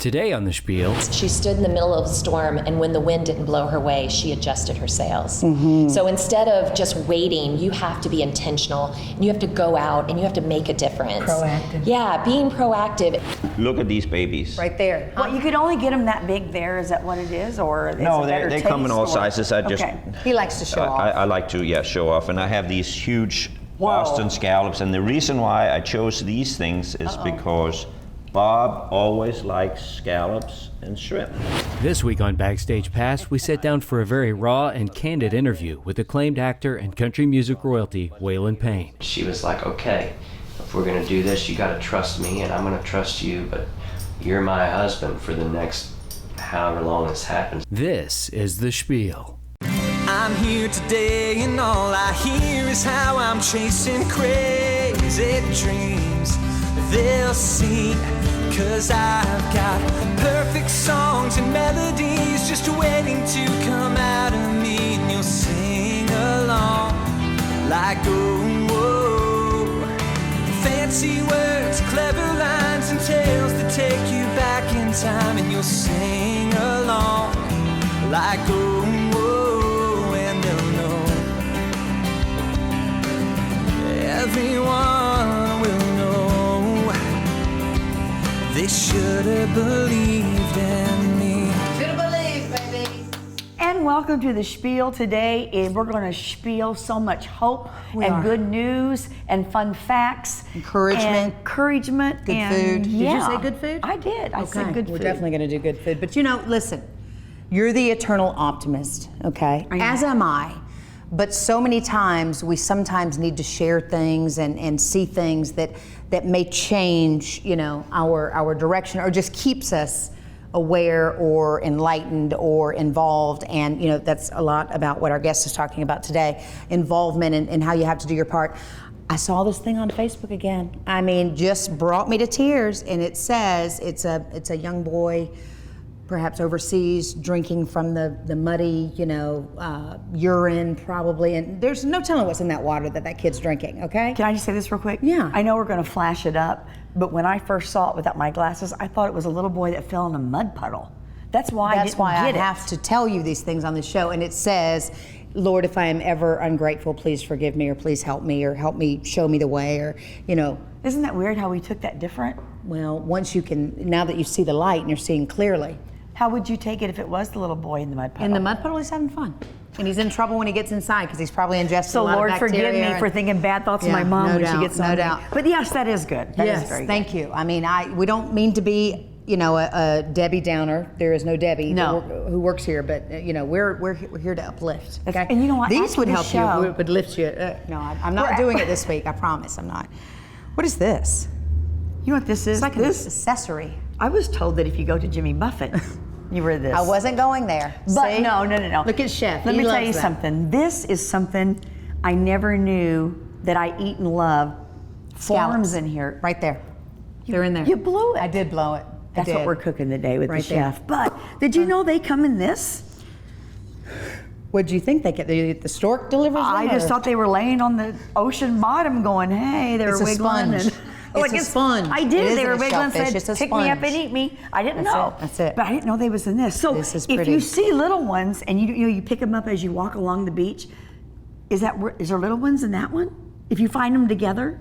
Today on The Spiel. She stood in the middle of a storm, and when the wind didn't blow her way, she adjusted her sails. So instead of just waiting, you have to be intentional, and you have to go out, and you have to make a difference. Proactive. Yeah, being proactive. Look at these babies. Right there. Well, you could only get them that big there. Is that what it is, or No, they come in all sizes. I just He likes to show off. I like to show off, and I have these huge Boston scallops, and the reason why I chose these things is because Bob always likes scallops and shrimp. This week on Backstage Pass, we sit down for a very raw and candid interview with acclaimed actor and country music royalty, Waylon Payne. She was like, okay, if we're gonna do this, you gotta trust me and I'm gonna trust you, but you're my husband for the next however long this happens. This is The Spiel. I'm here today and all I hear is how I'm chasing crazy dreams. They'll see, 'cause I've got perfect songs and melodies just waiting to come out of me, and you'll sing along like, oh, whoa. Fancy words, clever lines and tales that take you back in time, and you'll sing along like, oh, whoa, and they'll know. Everyone will know. They should have believed in me. Should have believed, baby. And welcome to the Spiel today. We're going to spiel so much hope good news and fun facts. Encouragement. Good food. Did you say good food? I did. I said good food. We're definitely going to do good food. But you know, listen, you're the eternal optimist, okay? As am I. But so many times, we sometimes need to share things and see things that may change, you know, our direction, or just keeps us aware or enlightened or involved. And, you know, that's a lot about what our guest is talking about today, involvement and how you have to do your part. I saw this thing on Facebook again. I mean, just brought me to tears. And it says it's a young boy, perhaps overseas, drinking from the muddy, you know, urine probably, and there's no telling what's in that water that kid's drinking, okay? Can I just say this real quick? Yeah. I know we're going to flash it up, but when I first saw it without my glasses, I thought it was a little boy that fell in a mud puddle. That's why I have to tell you these things on the show, and it says, Lord, if I am ever ungrateful, please forgive me, or please help me, or help me, show me the way, or, you know. Isn't that weird how we took that different? Well, once you can, now that you see the light and you're seeing clearly. How would you take it if it was the little boy in the mud puddle? In the mud puddle, he's having fun. And he's in trouble when he gets inside because he's probably ingested a lot Lord, of bacteria. So Lord, forgive me for thinking bad thoughts of my mom when she gets hungry. No doubt. But yes, that is good. That is very good. Thank you. I mean, we don't mean to be, you know, a Debbie Downer. There is no Debbie who works here, but you know, we're here to uplift. Okay? And you know what? These would help you. Would lift you. No, I'm not doing it this week. I promise, I'm not. What is this? You know what this is? It's like an accessory. I was told that if you go to Jimmy Buffett, you wear this. I wasn't going there. But see? No. Look at Chef. Let me tell you something. This is something I never knew that I eat and love. Forms in here. Right there. They're in there. You blew it. I did blow it. That's what we're cooking today with the chef. There. But did you know they come in this? What do you think they get? The stork delivers them? I just thought they were laying on the ocean bottom going, hey, they were wiggling. It's a sponge. I did. They were wiggling and said, pick me up and eat me. I didn't know. That's it. But I didn't know they was in this. So this is if pretty. you see little ones and you pick them up as you walk along the beach, is there little ones in that one? If you find them together?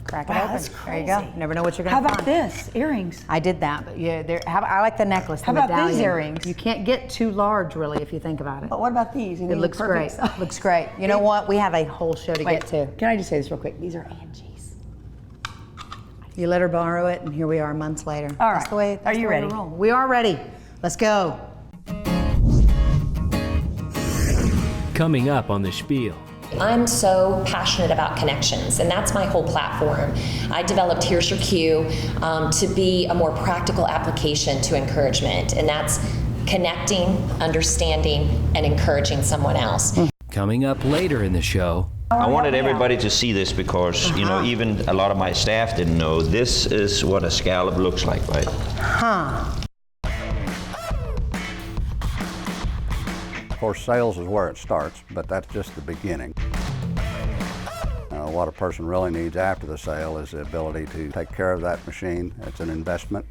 Crack it open. That's crazy. There you go. Never know what you're going to find. How about this? Earrings. I did that, but yeah, I like the necklace. How about these earrings? You can't get too large, really, if you think about it. But what about these? It looks great. Looks great. You know what? We have a whole show to get to. Can I just say this real quick? These are Angie's. You let her borrow it, and here we are months later. All right. That's the way. Are you ready? We are ready. Let's go. Coming up on The Spiel. I'm so passionate about connections, and that's my whole platform. I developed Here's Your Cue to be a more practical application to encouragement, and that's connecting, understanding, and encouraging someone else. Coming up later in the show. I wanted everybody to see this because, you know, even a lot of my staff didn't know. This is what a scallop looks like, right? Huh. Of course, sales is where it starts, but that's just the beginning. What a person really needs after the sale is the ability to take care of that machine. It's an investment.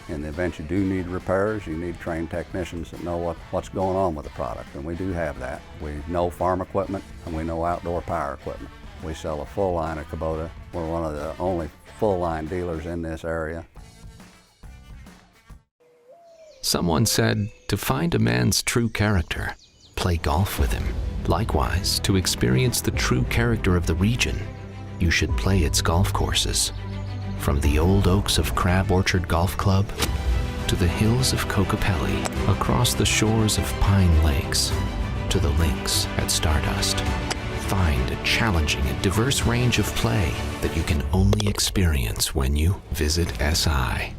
In the event you do need repairs, you need trained technicians that know what's going on with the product, and we do have that. We know farm equipment and we know outdoor power equipment. We sell a full line of Kubota. We're one of the only full line dealers in this area. Someone said, to find a man's true character, play golf with him. Likewise, to experience the true character of the region, you should play its golf courses. From the old oaks of Crab Orchard Golf Club to the hills of Kokopelli, across the shores of Pine Lakes to the links at Stardust. Find a challenging and diverse range of play that you can only experience when you visit SI.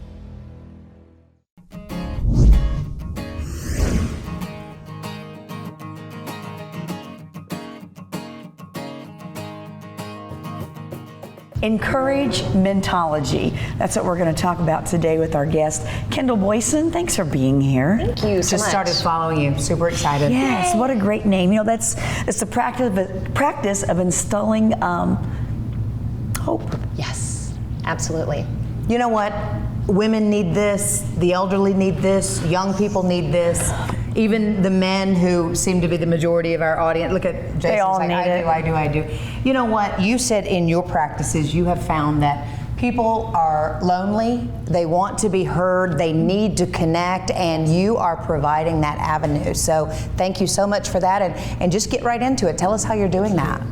Encouragementology. That's what we're going to talk about today with our guest, Kendall Boysen. Thanks for being here. Thank you so much. Just started following you. Super excited. Yes, what a great name. You know, it's the practice of instilling hope. Yes, absolutely. You know what? Women need this, the elderly need this, young people need this. Even the men who seem to be the majority of our audience. Look at Jason. They all like, need it. I do. You know what? You said in your practices you have found that people are lonely, they want to be heard, they need to connect, and you are providing that avenue. So thank you so much for that, and just get right into it. Tell us how you're doing that.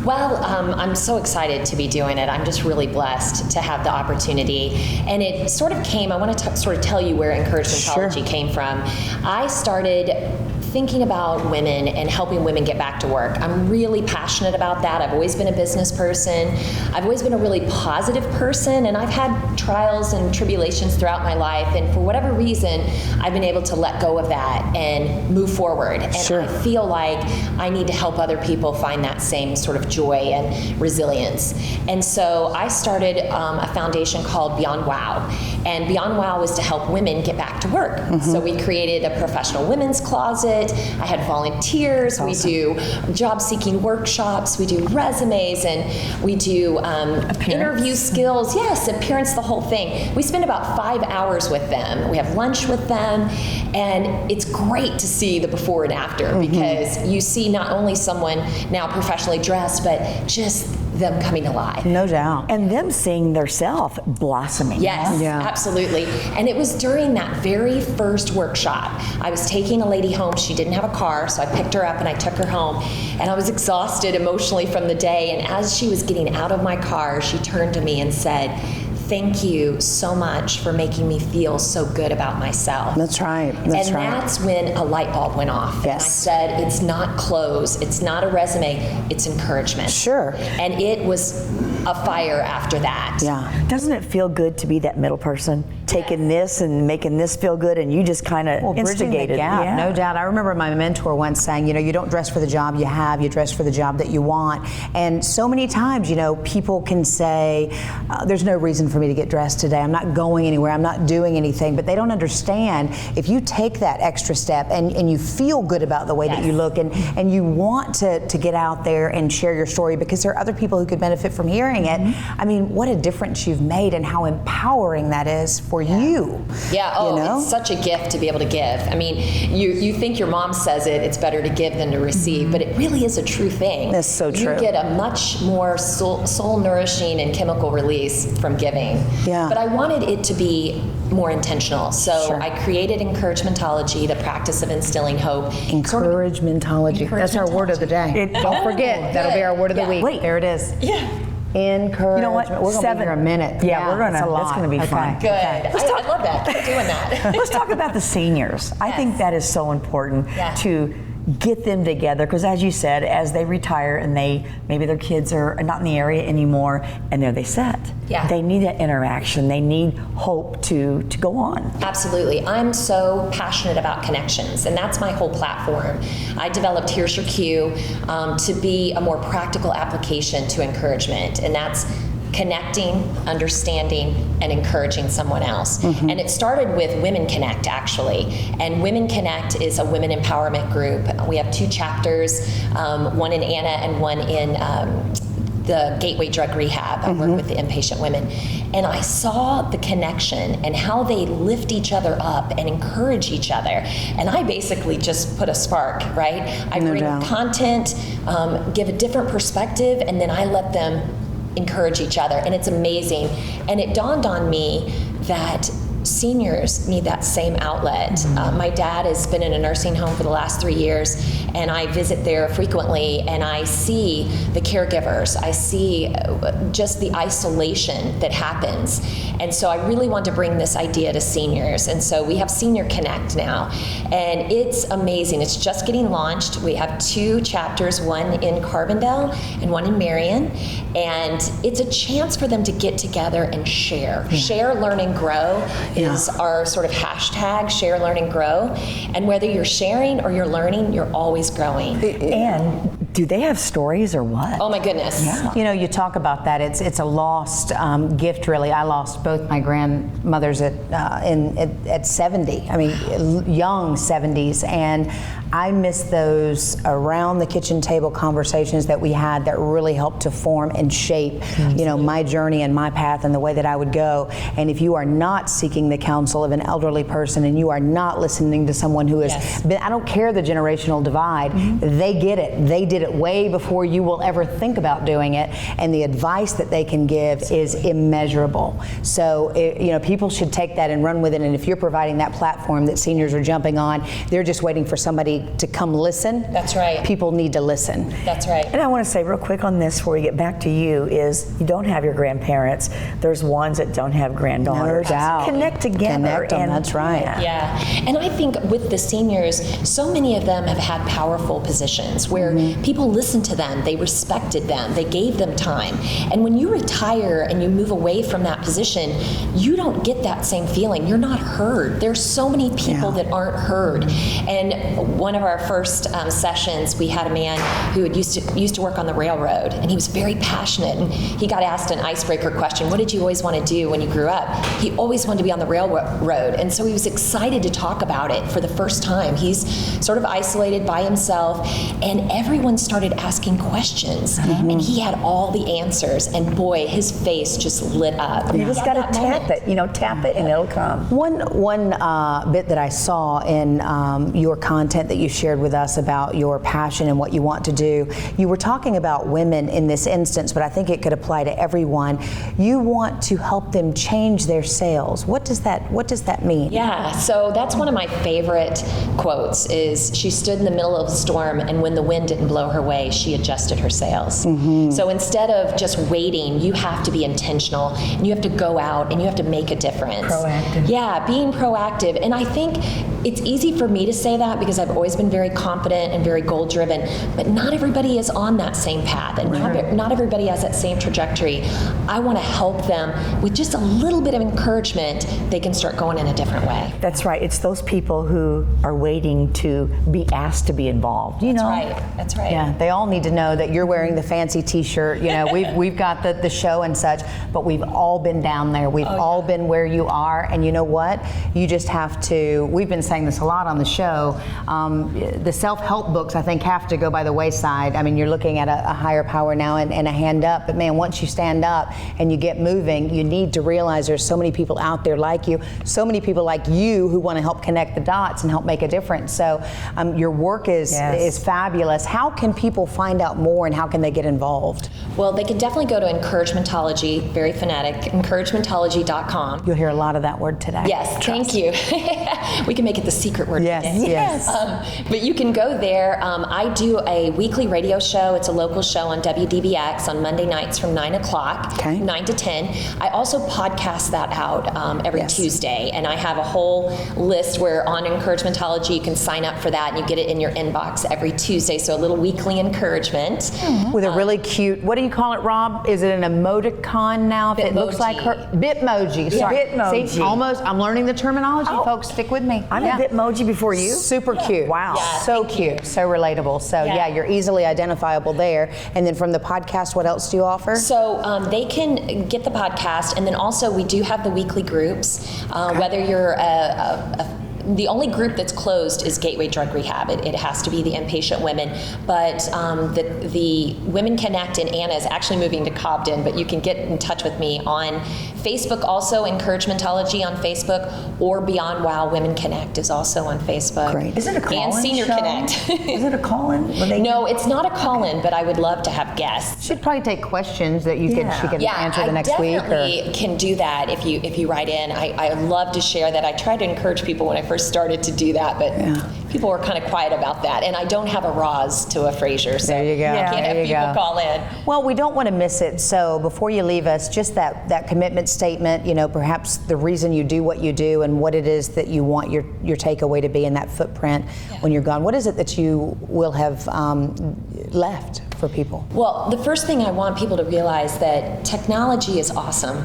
Well, I'm so excited to be doing it. I'm just really blessed to have the opportunity. And it sort of came, I want to sort of tell you where Encouragementology came from. I started thinking about women and helping women get back to work. I'm really passionate about that. I've always been a business person. I've always been a really positive person, and I've had trials and tribulations throughout my life, and for whatever reason, I've been able to let go of that and move forward. And I feel like I need to help other people find that same sort of joy and resilience. And so I started a foundation called Beyond Wow. And Beyond Wow was to help women get back to work. So we created a professional women's closet. I had volunteers. We do job-seeking workshops. We do resumes, and we do interview skills. Yes, appearance, the whole thing. We spend about 5 hours with them. We have lunch with them, and it's great to see the before and after because you see not only someone now professionally dressed, but just them coming alive. No doubt. And them seeing their self blossoming. Yes, absolutely. And it was during that very first workshop. I was taking a lady home. She didn't have a car, so I picked her up and I took her home. And I was exhausted emotionally from the day. And as she was getting out of my car, she turned to me and said, "Thank you so much for making me feel so good about myself." That's right. That's when a light bulb went off. Yes. And I said, it's not clothes, it's not a resume, it's encouragement. Sure. And it was a fire after that. Yeah. Doesn't it feel good to be that middle person, taking this and making this feel good, and you just kind of bridging instigated the gap, Yeah. no doubt. I remember my mentor once saying, you don't dress for the job you have, you dress for the job that you want. And so many times, people can say, there's no reason for me to get dressed today. I'm not going anywhere. I'm not doing anything. But they don't understand if you take that extra step and you feel good about the way that you look and you want to get out there and share your story because there are other people who could benefit from hearing it. I mean, what a difference you've made and how empowering that is for you. Yeah, it's such a gift to be able to give. I mean, you think your mom says it's better to give than to receive, but it really is a true thing. That's so true. You get a much more soul nourishing and chemical release from giving. Yeah. But I wanted it to be more intentional. So I created Encouragementology, the practice of instilling hope. Encouragementology. That's our word of the day. Don't forget, that'll be our word of the week. Wait. There it is. Yeah. Encouragement. You know what? We're going to be here a minute. Yeah, we're going to. That's going to be fun. Good. I love that. Keep doing that. Let's talk about the seniors. I think that is so important to get them together because, as you said, as they retire and maybe their kids are not in the area anymore, and there they sit. Yeah. They need that interaction. They need hope to go on. Absolutely. I'm so passionate about connections, and that's my whole platform. I developed Here's Your Cue to be a more practical application to encouragement, and that's connecting, understanding, and encouraging someone else. And it started with Women Connect, actually. And Women Connect is a women empowerment group. We have 2 chapters, one in Anna and one in the gateway drug rehab. I work with the inpatient women. And I saw the connection and how they lift each other up and encourage each other. And I basically just put a spark, right? I bring content, give a different perspective, and then I let them encourage each other. And it's amazing. And it dawned on me that seniors need that same outlet. My dad has been in a nursing home for the last 3 years, and I visit there frequently, and I see the caregivers. I see just the isolation that happens. And so I really want to bring this idea to seniors. And so we have Senior Connect now, and it's amazing. It's just getting launched. We have 2 chapters, one in Carbondale and one in Marion, and it's a chance for them to get together and share. Share, learn, and grow is our sort of hashtag, share, learn, and grow. And whether you're sharing or you're learning, you're always growing. And do they have stories or what? Oh my goodness. Yeah. You know, you talk about that. It's a lost gift, really. I lost both my grandmothers at 70. I mean, young 70s, and I miss those around the kitchen table conversations that we had that really helped to form and shape, you know, my journey and my path and the way that I would go. And if you are not seeking the counsel of an elderly person, and you are not listening to someone who has been, I don't care the generational divide, they get it. They did it way before you will ever think about doing it, and the advice that they can give is immeasurable. So, you know, people should take that and run with it. And if you're providing that platform that seniors are jumping on, they're just waiting for somebody to come listen. That's right. People need to listen. That's right. And I want to say real quick on this before we get back to you is you don't have your grandparents. There's ones that don't have granddaughters. No doubt. Connect together. Connect them, and that's right. Yeah, and I think with the seniors, so many of them have had powerful positions where people listened to them, they respected them, they gave them time. And when you retire and you move away from that position, you don't get that same feeling. You're not heard. There's so many people that aren't heard. And one of our first sessions, we had a man who had used to work on the railroad, and he was very passionate. And he got asked an icebreaker question: what did you always want to do when you grew up? He always wanted to be on the railroad, and so he was excited to talk about it for the first time. He's sort of isolated by himself, and everyone started asking questions, and he had all the answers. And boy, his face just lit up. You just got to tap it, tap it, and it'll come. One bit that I saw in your content that you shared with us about your passion and what you want to do, you were talking about women in this instance, but I think it could apply to everyone. You want to help them change their sails. What does that mean? Yeah, so that's one of my favorite quotes is, she stood in the middle of a storm, and when the wind didn't blow her way, she adjusted her sails. So instead of just waiting, you have to be intentional, and you have to go out and you have to make a difference. Proactive. Yeah, being proactive. And I think it's easy for me to say that because I've always been very confident and very goal driven, but not everybody is on that same path, and not everybody has that same trajectory. I want to help them with just a little bit of encouragement. They can start going in a different way. That's right. It's those people who are waiting to be asked to be involved. That's right. That's right. Yeah, they all need to know that you're wearing the fancy T-shirt. You know, we've got the show and such, but we've all been down there. We've all been where you are, and you know what? You just have to. We've been saying this a lot on the show. The self-help books, I think, have to go by the wayside. I mean, you're looking at a higher power now and a hand up, but man, once you stand up and you get moving, you need to realize there's so many people out there like you, so many people like you who want to help connect the dots and help make a difference. So your work is fabulous. How can people find out more, and how can they get involved? Well, they can definitely go to Encouragementology, very phonetic, encouragementology.com. You'll hear a lot of that word today. Yes, thank you. We can make it the secret word today. Yes. But you can go there. I do a weekly radio show. It's a local show on WDBX on Monday nights from 9 o'clock, 9 to 10. I also podcast that out every Tuesday, and I have a whole list where on Encouragementology you can sign up for that, and you get it in your inbox every Tuesday, so a little weekly encouragement. With a really cute, what do you call it, Rob? Is it an emoticon now? If it looks like her, Bitmoji. Sorry. Bitmoji. See, almost, I'm learning the terminology, folks. Stick with me. I'm a Bitmoji before you. Super cute. Wow. Yeah, so cute. So relatable. So you're easily identifiable there. And then from the podcast, what else do you offer? So they can get the podcast, and then also we do have the weekly groups. Whether you're a the only group that's closed is gateway drug rehab. It has to be the inpatient women, but the Women Connect in Anna is actually moving to Cobden, but you can get in touch with me on Facebook, also Encouragementology on Facebook, or Beyond Wow Women Connect is also on Facebook. Great. Is it a call-in And Senior show? Connect. Is it a call-in? No, it's not a call-in, but I would love to have guests. Should probably take questions that she can answer the next week. I definitely can do that if you write in. I love to share that. I tried to encourage people when I first started to do that, but people were kind of quiet about that. And I don't have a Roz to a Fraser, so there you go. I can't have people call in. Well, we don't want to miss it. So before you leave us, just that commitment statement, perhaps the reason you do what you do and what it is that you want your takeaway to be in that footprint when you're gone. What is it that you will have left for people? Well, the first thing I want people to realize that technology is awesome,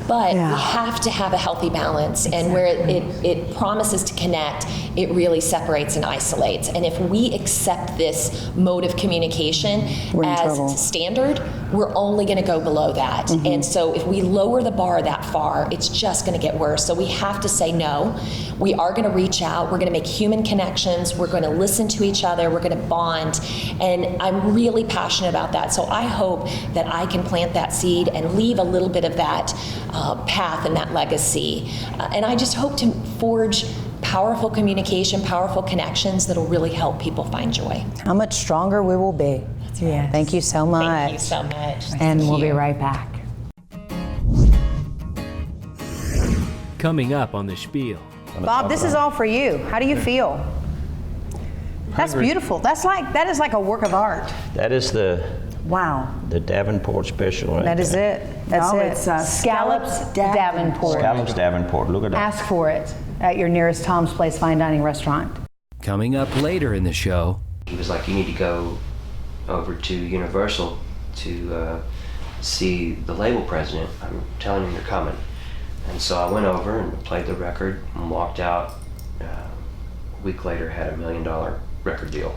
but we have to have a healthy balance. And where it promises to connect, it really separates and isolates. And if we accept this mode of communication as standard, we're only going to go below that. And so if we lower the bar that far, it's just going to get worse. So we have to say no. We are going to reach out. We're going to make human connections. We're going to listen to each other. We're going to bond. And I'm really passionate about that. So I hope that I can plant that seed and leave a little bit of that path and that legacy. And I just hope to forge powerful communication, powerful connections that'll really help people find joy. How much stronger we will be. Yes. Thank you so much. Thank you so much. And we'll be right back. Coming up on the Spiel. Bob, this is all for you. How do you feel? That's beautiful. That is like a work of art. That is the Davenport special, right? That is it. That's it. It's Scallops Davenport. Scallops Davenport. Look at that. Ask for it at your nearest Tom's Place fine dining restaurant. Coming up later in the show. He was like, you need to go over to Universal to see the label president. I'm telling him you're coming. And so I went over and played the record and walked out. A week later, had $1 million record deal.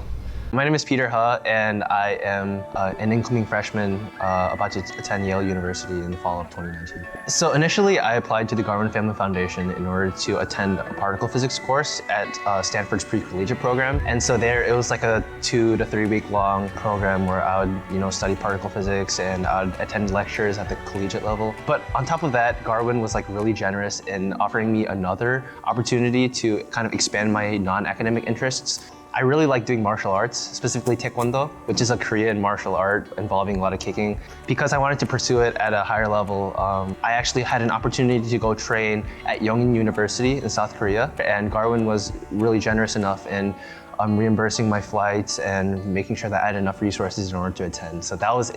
My name is Peter He, and I am an incoming freshman about to attend Yale University in the fall of 2019. So initially, I applied to the Garvin Family Foundation in order to attend a particle physics course at Stanford's pre-collegiate program. And so there, it was like a 2 to 3 week long program where I would, study particle physics and I would attend lectures at the collegiate level. But on top of that, Garvin was like really generous in offering me another opportunity to kind of expand my non-academic interests. I really like doing martial arts, specifically Taekwondo, which is a Korean martial art involving a lot of kicking. Because I wanted to pursue it at a higher level, I actually had an opportunity to go train at Yongin University in South Korea, and Garvin was really generous enough in reimbursing my flights and making sure that I had enough resources in order to attend. So that was,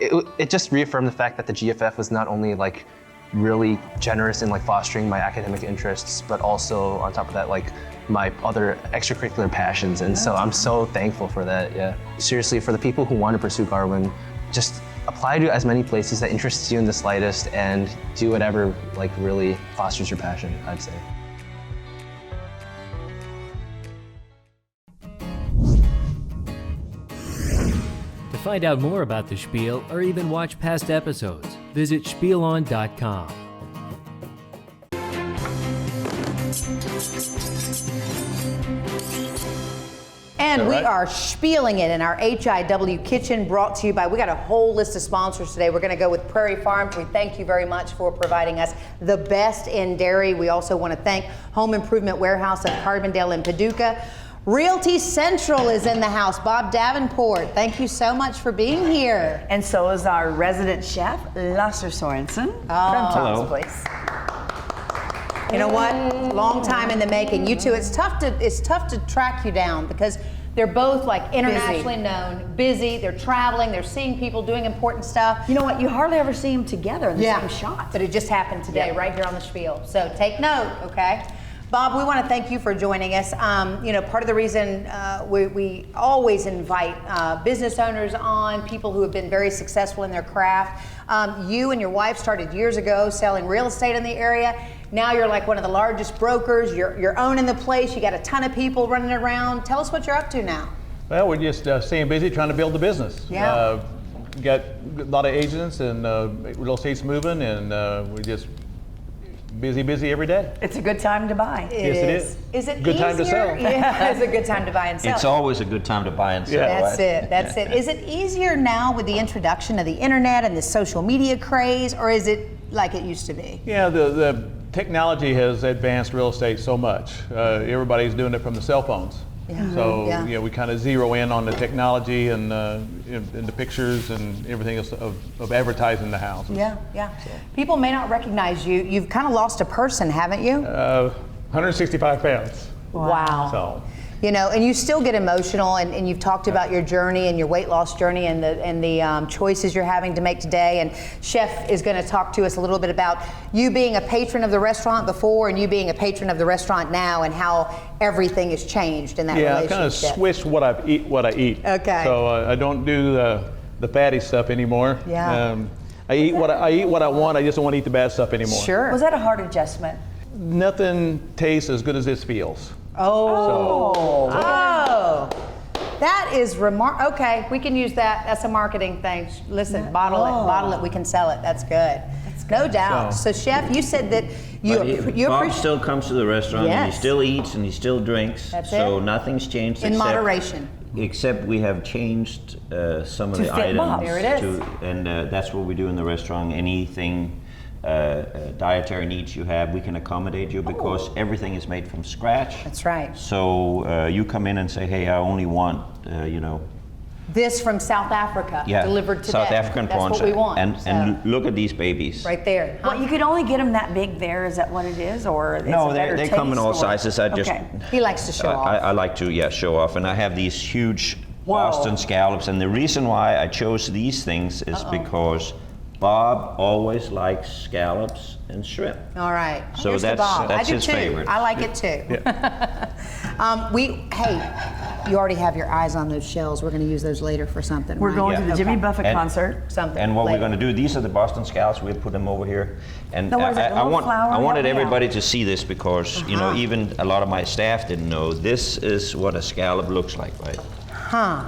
it just reaffirmed the fact that the GFF was not only like really generous in like fostering my academic interests, but also on top of that, like my other extracurricular passions. And so I'm so thankful for that, yeah. Seriously, for the people who want to pursue Garvin, just apply to as many places that interests you in the slightest and do whatever like really fosters your passion, I'd say. To find out more about the Spiel or even watch past episodes, visit spielon.com. And we are spieling it in our HIW kitchen, brought to you by, we got a whole list of sponsors today. We're going to go with Prairie Farms. We thank you very much for providing us the best in dairy. We also want to thank Home Improvement Warehouse of Carbondale and Paducah. Realty Central is in the house. Bob Davenport, thank you so much for being here. And so is our resident chef, Lasse Sorensen from Tom's Place. You know what? Long time in the making. You two, it's tough to track you down because they're both like internationally known, busy. They're traveling. They're seeing people, doing important stuff. You know what? You hardly ever see them together in the same shot. But it just happened today, right here on the Spiel. So take note, okay? Bob, we want to thank you for joining us. Part of the reason we always invite business owners on, people who have been very successful in their craft. You and your wife started years ago selling real estate in the area. Now you're like one of the largest brokers. You're owning the place. You got a ton of people running around. Tell us what you're up to now. Well, we're just staying busy trying to build the business. Yeah. Got a lot of agents and real estate's moving, and we just busy every day. It's a good time to buy. Yes, it is. Is it Good easier? time to sell. Yeah, it's a good time to buy and sell. It's always a good time to buy and sell. Yeah. That's right? it. That's it. Is it easier now with the introduction of the internet and the social media craze, or is it like it used to be? Yeah, the technology has advanced real estate so much. Everybody's doing it from the cell phones. Yeah. So Yeah. we kind of zero in on the technology and the pictures and everything else of advertising the houses. Yeah, yeah. People may not recognize you. You've kind of lost a person, haven't you? 165 pounds. Wow. So. You know, and you still get emotional, and you've talked about your journey and your weight loss journey and the choices you're having to make today. And Chef is going to talk to us a little bit about you being a patron of the restaurant before and you being a patron of the restaurant now, and how everything has changed in that relationship. Yeah, I kind of switched what I eat. Okay. So I don't do the fatty stuff anymore. Yeah. I eat what I want. I just don't want to eat the bad stuff anymore. Sure. Was that a hard adjustment? Nothing tastes as good as this feels. Oh. That is Okay, we can use that. That's a marketing thing. Listen, bottle it. We can sell it. That's good. No doubt. So, Chef, you said that Bob still comes to the restaurant, and he Yes. still eats and he still drinks. That's so it. nothing's changed In except, moderation. Except we have changed some of To the fit items. Bob. There it is. And that's what we do in the restaurant. Anything dietary needs you have, we can accommodate you because everything is made from scratch. That's right. So you come in and say, hey, I only want, This from South Africa, delivered today. South African That's prawns. what we want. And look at these babies. Right there. Well, you could only get them that big there. Is that what it is, or is No, it better they come in all taste, or- sizes. I just Okay. He likes to show off. I like to show off, and I have these huge Boston scallops, and the reason why I chose these things is because Bob always likes scallops and shrimp. All right. So Here's the Bob. that's I do his too. favorite. I like it too. Hey, you already have your eyes on those shells. We're going to use those later for something. We're right? going to the Jimmy Buffett And- concert. Something. And what later. we're going to do, these are the Boston scallops. We'll put them over here. And Now, what is it, a I little flour? Help wanted me everybody out. to see this because, even a lot of my staff didn't know. This is what a scallop looks like, right? Huh.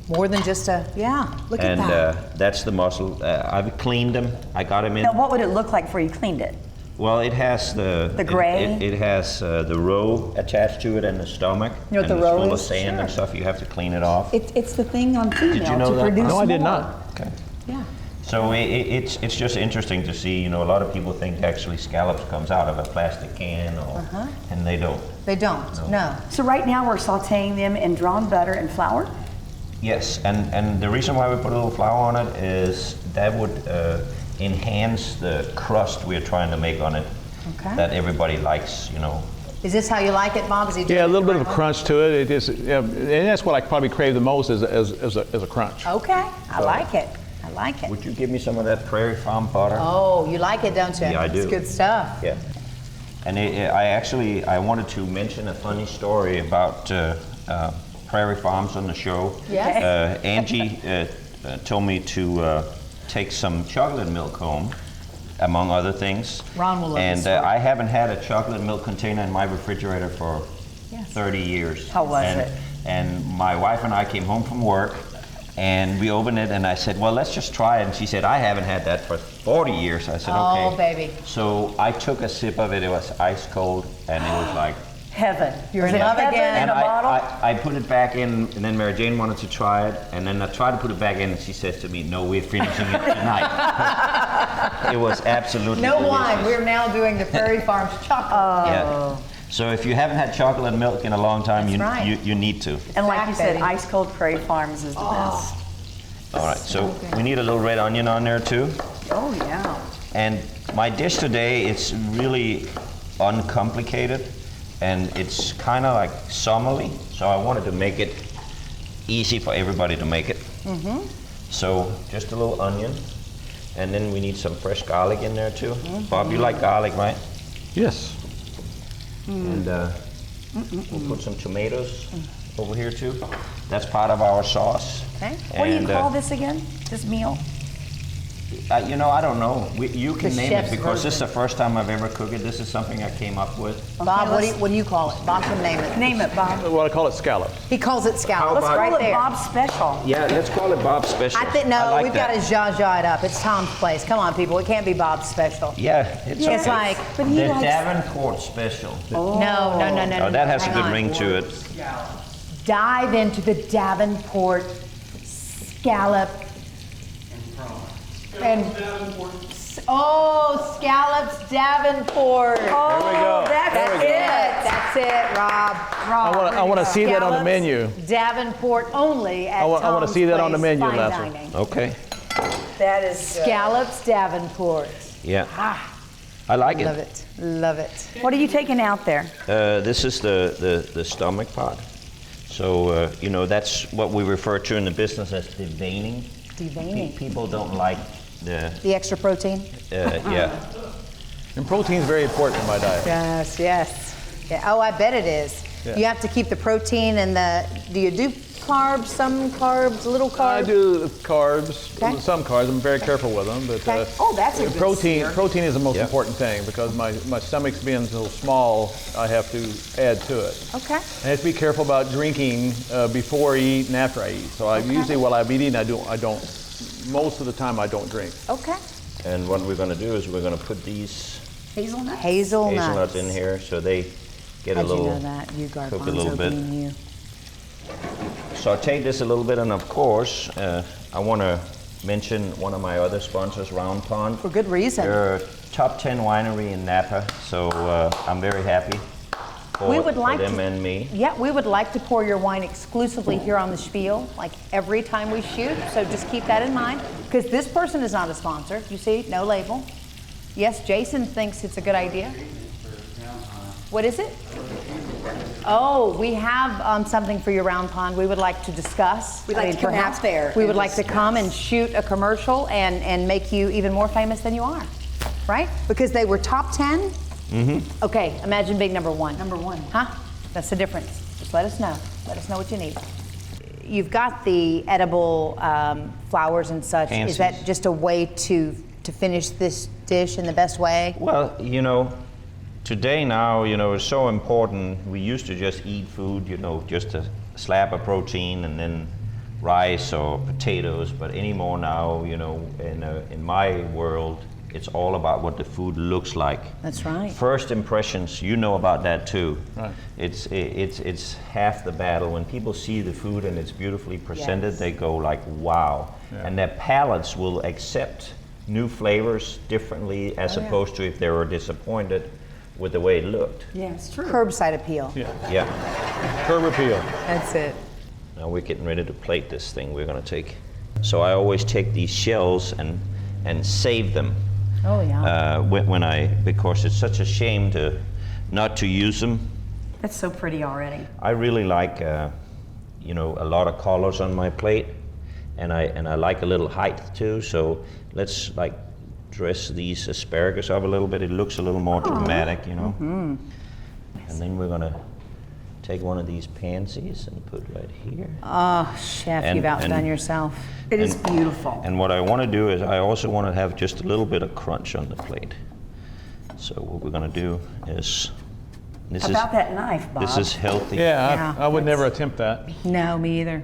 More than just look at And that. that's the muscle. I've cleaned them. I got them in. Now, what would it look like before you cleaned it? Well, it has the gray? It has the roe attached to it and the stomach. You know what and the roe full of is? sand and stuff. You have to clean it off. It's the thing on female Did you know to that? produce No, I did more. not. Okay. Yeah. So it's just interesting to see. A lot of people think actually scallops comes out of a plastic can, and they don't. They don't. No. So right now we're sautéing them in drawn butter and flour. Yes, and the reason why we put a little flour on it is that would enhance the crust we're trying to make on it. Okay. That everybody likes. Is this how you like it, Bob? Is he doing Yeah, a it little the bit right of a way? crunch to it. It is, and that's what I probably crave the most as a crunch. Okay. I like it. I like it. Would you give me some of that Prairie Farm butter? Oh, you like it, don't you? Yeah, I do. It's good stuff. Yeah. And I wanted to mention a funny story about Prairie Farms on the show. Yes. Angie told me to take some chocolate milk home, among other things. Ron will love And this story. I haven't had a chocolate milk container in my refrigerator for 30 years. How was it? And my wife and I came home from work, and we opened it, and I said, well, let's just try it. And she said, I haven't had that for 40 years. I said, okay. Oh, baby. So I took a sip of it. It was ice cold, and it was like, Heaven. You're in Is it love heaven again. in a bottle? I put it back in, and then Mary Jane wanted to try it, and then I tried to put it back in, and she says to me, no, we're finishing it tonight. It was absolutely No delicious. wine. We're now doing the Prairie Farms chocolate. Yeah. So if you haven't had chocolate milk in a long time, That's right. you need to. And like Back, you said, baby. ice cold Prairie Farms is the best. All right, so we need a little red onion on there too. Oh yeah. And my dish today, it's really uncomplicated, and it's kind of like summery, so I wanted to make it easy for everybody to make it. So just a little onion, and then we need some fresh garlic in there too. Bob, you like garlic, right? Yes. And we'll put some tomatoes over here too. That's part of our sauce. Okay. What do you And, call this again? This meal? I don't know. You can The name chef's it because this is the version. first time I've ever cooked it. This is something I came up with. Bob, what do you call it? Bob can name it. Name it, Bob. Well, I call it scallops. He calls it scallops. Let's about- right call it there. Bob's Special. Yeah, let's call it Bob's Special. I think no, like we've that. got to zha it up. It's Tom's place. Come on, people. It can't be Bob's Special. Yeah, it's It's okay. like But he The likes. Davenport Special. no. Oh, that has a hang good on. ring to it. Dive into the Davenport scallop and scallops Davenport. Oh, There we go. That's That's it, Rob. I want to see that on the Scallops menu. Davenport only at I want to Tom's see that on the Place menu, Fine Lasse. Dining. Okay. That is Scallops Davenport. Yeah. I like Love it. it. Love it. What are you taking out there? This is the stomach part. So, that's what we refer to in the business as deveining. Deveining. People don't like the, The extra protein? yeah. And protein's very important in my diet. Yes, yes. Yeah. Oh, I bet it is. Yeah. You have to keep the protein and do you do carbs, some carbs, little carbs? I do carbs, Okay. some carbs. I'm very careful with them, but Okay. Oh, that's a good protein. steer. Protein is the most Yeah. important thing because my stomach's being so small. I have to add to it. Okay. I have to be careful about drinking before I eat and after I eat. So I usually while I'm eating, I don't. Most of the time, I don't drink. Okay. And what we're going to do is we're going to put these Hazelnuts. hazelnuts in here so they get How'd a little, you know that? You cook a Garbanzo little bit. being you. Saute this a little bit, and of course, I want to mention one of my other sponsors, Round Pond. For good reason. They're a top 10 winery in Napa, so I'm very happy for them and me. Yeah, we would like to pour your wine exclusively here on the Spiel, like every time we shoot. So just keep that in mind, because this person is not a sponsor. You see, no label. Yes, Jason thinks it's a good idea. What is it? Oh, we have something for your Round Pond we would like to discuss. We'd like to come out there We and would like to discuss. come and shoot a commercial and make you even more famous than you are, right? Because they were top 10? Mm-hmm. Okay, imagine being number one. Number one. Huh? That's the difference. Just let us know. Let us know what you need. You've got the edible flowers and such. Pansies. Is that just a way to finish this dish in the best way? Well, today now, it's so important. We used to just eat food, just a slab of protein and then rice or potatoes. But anymore now, in my world, it's all about what the food looks like. That's right. First impressions, you know about that too. Right. It's half the battle. When people see the food and it's beautifully presented, Yes. they go like, wow. Yeah. And their palates will accept new flavors differently as opposed to if they were disappointed with the way it looked. Yeah, it's true. Curbside appeal. Yeah. Curb appeal. That's it. Now we're getting ready to plate this thing we're gonna take. So I always take these shells and save them. Oh, yeah. Because it's such a shame not to use them. That's so pretty already. I really like, a lot of colors on my plate, and I like a little height too. So let's dress these asparagus up a little bit. It looks a little more dramatic, Mm-hmm. And then we're gonna take one of these pansies and put right here. Oh, chef, And- you've outdone and- yourself. It is beautiful. And what I want to do is I also want to have just a little bit of crunch on the plate. So what we're going to do is How about that knife, Bob? This is healthy. Yeah, Yeah, I would never attempt that. No, me either.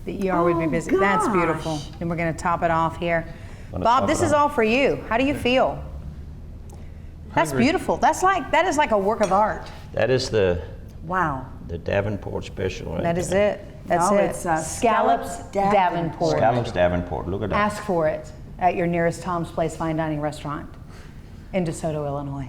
The ER would be busy. That's beautiful. And we're going to top it off here. Wanna Bob, top this it is off? all for you. How do you feel? That's Hungry. beautiful. That is like a work of art. That is the Wow. Davenport special right That is there. it. That's No, it. it's, Scallops Davenport. Scallops Davenport. Look at that. Ask for it at your nearest Tom's Place Fine Dining restaurant in DeSoto, Illinois.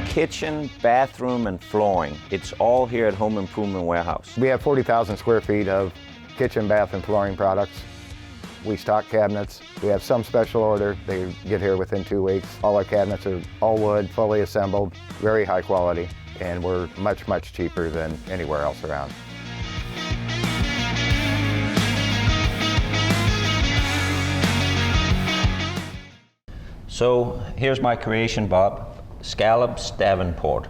Kitchen, bathroom, and flooring. It's all here at Home Improvement Warehouse. We have 40,000 square feet of kitchen, bath, and flooring products. We stock cabinets. We have some special order. They get here within 2 weeks. All our cabinets are all wood, fully assembled, very high quality, and we're much, much cheaper than anywhere else around. So here's my creation, Bob. Scallops Davenport.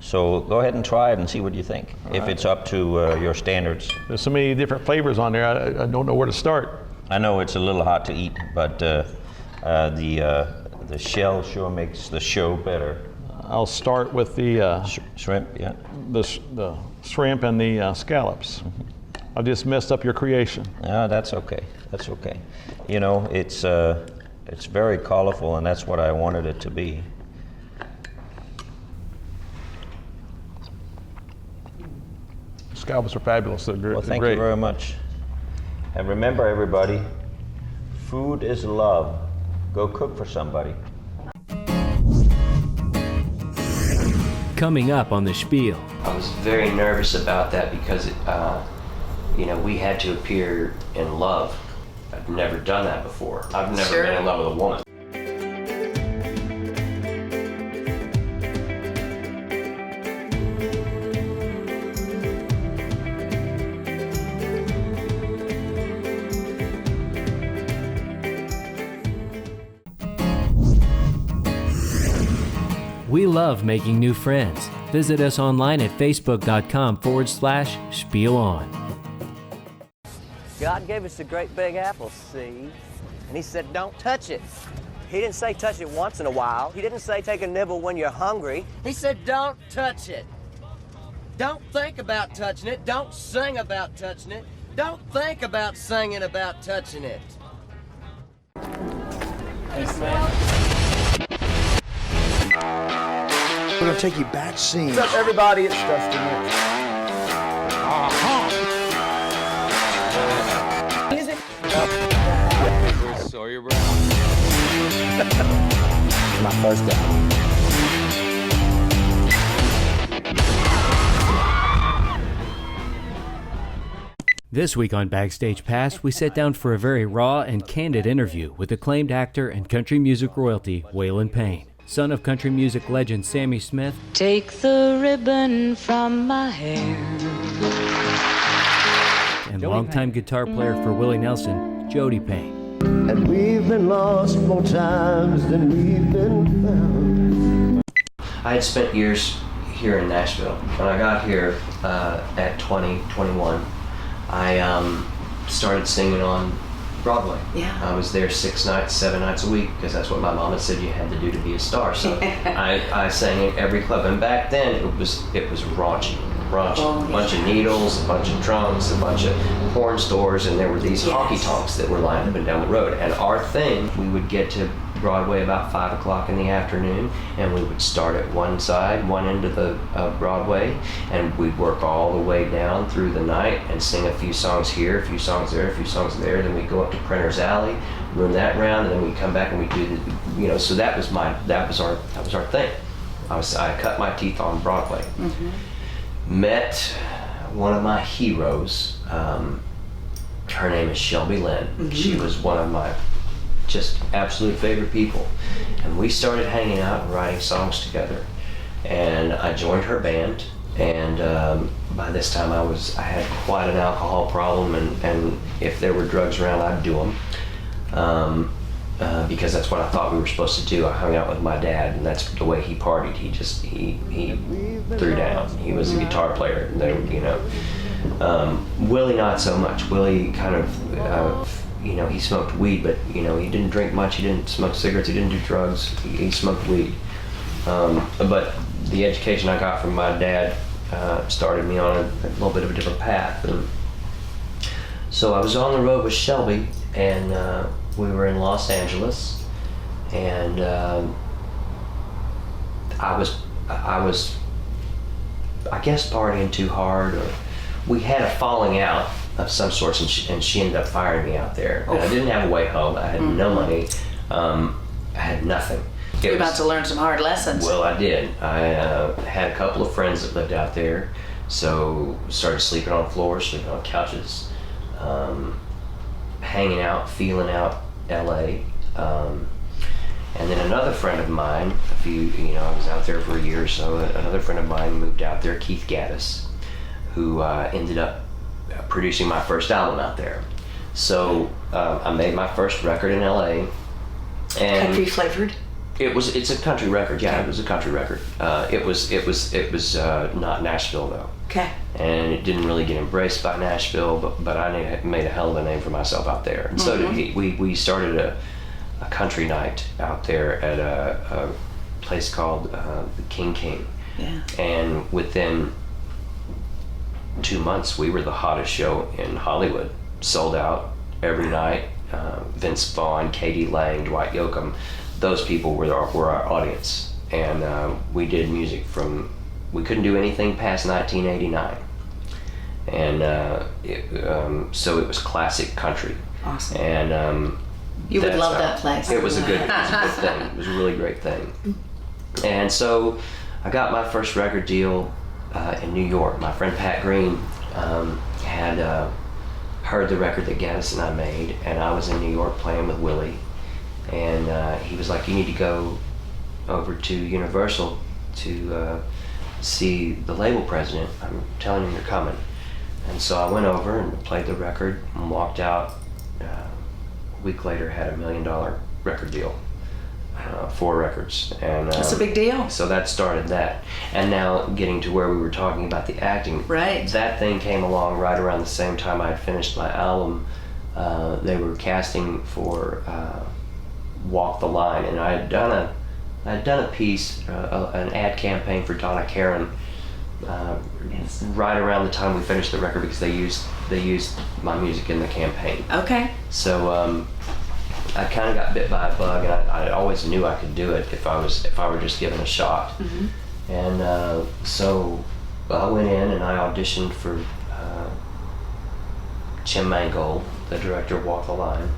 So go ahead and try it and see what you think, if it's up to your standards. There's so many different flavors on there, I don't know where to start. I know it's a little hot to eat, but the shell sure makes the show better. I'll start with the shrimp, yeah. The shrimp and the scallops. I just messed up your creation. That's okay. That's okay. You know, it's very colorful, and that's what I wanted it to be. Scallops are fabulous. They're great. Well, thank you very much. And remember, everybody, food is love. Go cook for somebody. Coming up on the Spiel. I was very nervous about that because, we had to appear in love. I've never done that before. I've never been in love with a woman. We love making new friends. Visit us online at facebook.com/SpielOn. God gave us a great big apple seed, and he said, don't touch it. He didn't say touch it once in a while. He didn't say take a nibble when you're hungry. He said, don't touch it. Don't think about touching it. Don't sing about touching it. Don't think about singing about touching it. Thanks, man. We're gonna take you back scenes. What's up, everybody? It's Dustin Mitch. Music. Sawyer Brown. My first album. This week on Backstage Pass, we sit down for a very raw and candid interview with acclaimed actor and country music royalty Waylon Payne, son of country music legend Sammy Smith. Take the ribbon from my hair. And longtime guitar player for Willie Nelson, Jody Payne. And we've been lost more times than we've been found. I had spent years here in Nashville. When I got here at 21, I started singing on Broadway. Yeah. I was there 6 nights, 7 nights a week, because that's what my mama said you had to do to be a star. So I sang in every club, and back then it was raunchy. A bunch of needles, a bunch of drums, a bunch of porn stores, and there were these honky tonks that were lined up and down the road. And our thing, we would get to Broadway about 5 o'clock in the afternoon, and we would start at one end of the Broadway, and we'd work all the way down through the night and sing a few songs here, a few songs there, a few songs there. Then we'd go up to Printer's Alley, run that round, and then we'd come back and we'd do the, so that was our thing. I cut my teeth on Broadway. Mm-hmm. Met one of my heroes. Her name is Shelby Lynn. Mm-hmm. She was one of my just absolute favorite people, and we started hanging out and writing songs together, and I joined her band, and by this time I had quite an alcohol problem, and if there were drugs around, I'd do them, because that's what I thought we were supposed to do. I hung out with my dad, and that's the way he partied. He threw down. He was a guitar player, and Willie not so much. Willie kind of he smoked weed, but he didn't drink much. He didn't smoke cigarettes. He didn't do drugs. He smoked weed. But the education I got from my dad started me on a little bit of a different path. And so I was on the road with Shelby, and we were in Los Angeles, and I was, I guess, partying too hard, or we had a falling out of some sorts, and she ended up firing me out there. And I didn't have a way home. I had no money. I had nothing. You're about to learn some hard lessons. Well, I did. I had a couple of friends that lived out there, so started sleeping on floors, sleeping on couches, hanging out, feeling out LA. And then another friend of mine, I was out there for a year or so, another friend of mine moved out there, Keith Gaddis, who ended up producing my first album out there. So I made my first record in LA, And country flavored. It's a country record. Yeah, it was a country record. It was not Nashville though. Okay. And it didn't really get embraced by Nashville, but I made a hell of a name for myself out there. And so did he. We started a country night out there at a place called the King. Yeah. And within 2 months, we were the hottest show in Hollywood. Sold out every night. Vince Vaughn, Katie Lang, Dwight Yoakam, those people were our audience. And we did music we couldn't do anything past 1989. And so it was classic country. Awesome. And you would love that place. It was a good thing. It was a really great thing. And so I got my first record deal in New York. My friend Pat Green had heard the record that Gaddis and I made, and I was in New York playing with Willie. And he was like, you need to go over to Universal to see the label president. I'm telling him you're coming. And so I went over and played the record and walked out. A week later, had $1 million record deal, 4 records. And that's a big deal. So that started that. And now getting to where we were talking about the acting, right? That thing came along right around the same time I had finished my album. They were casting for Walk the Line, and I had done a piece, an ad campaign for Donna Karan right around the time we finished the record, because they used my music in the campaign. Okay. So I kind of got bit by a bug, and I always knew I could do it if I were just given a shot. Mm-hmm. And so I went in and I auditioned for Jim Mangold, the director of Walk the Line.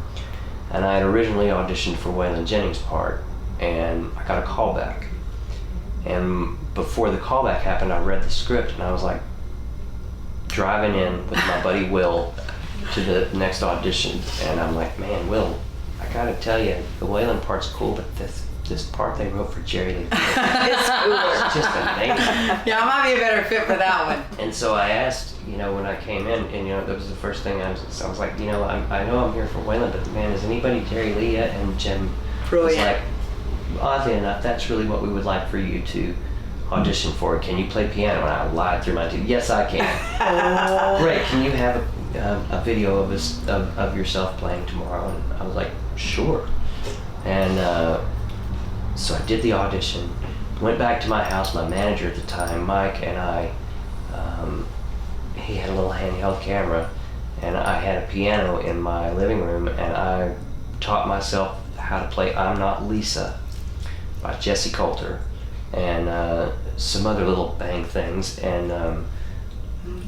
And I had originally auditioned for Waylon Jennings' part, and I got a call back. And before the callback happened, I read the script, and I was like driving in with my buddy Will to the next audition, and I'm like, man, Will, I gotta tell you, the Waylon part's cool, but this part they wrote for Jerry Lee. It's cooler. It's just amazing. Yeah, I might be a better fit for that one. And so I asked, when I came in, and that was the first thing I was like, I know I'm here for Waylon, but man, is anybody Jerry Lee yet? And Jim was like, oddly enough, that's really what we would like for you to audition for. Can you play piano? And I lied through my teeth. Yes, I can. Great. Can you have a video of yourself playing tomorrow? And I was like, sure. And so I did the audition. Went back to my house. My manager at the time, Mike, and I. He had a little handheld camera, and I had a piano in my living room, and I taught myself how to play "I'm Not Lisa" by Jesse Coulter, and some other little bang things, and